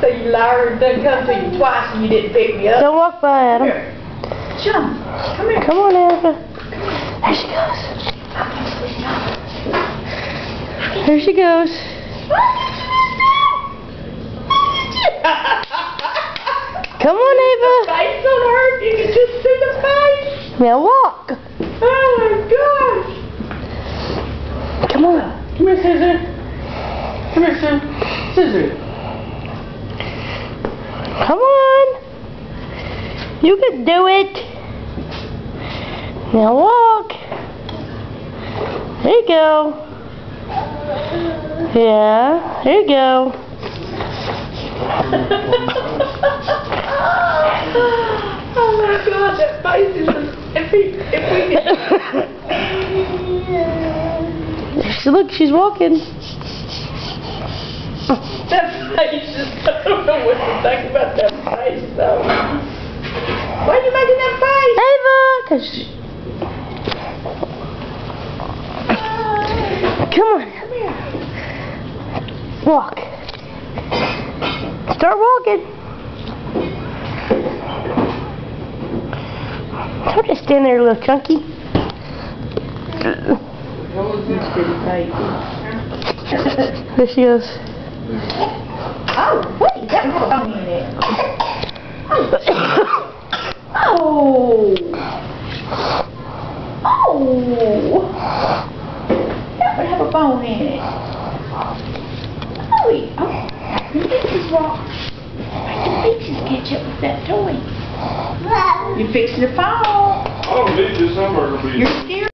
So you liar, done come to you twice and you didn't pick me up. Don't walk by Adam. Jump. Come here. Come on, Eva. There she goes. There she goes. Come on, Eva. Face on her. You can just see the face. Now walk. Oh my gosh. Come on. Come here, Scissor. Come here, Scissor. Scissor. Come on. You can do it. Now walk. There you go. Yeah, there you go. Oh my God, that face is if we Look, she's walking. that face is, I don't know what to think about that face though. Why are you making that face? Eva, 'cause come on. Come here. Walk. Start walking. Don't just stand there, little chunky. There she goes. Oh, wait, that was a bone in it. Oh. Oh. That would have a bone in it. Oh, your features walk. Your features catch up with that toy. You're fixing to fall. I don't need this hamburger. You're scared.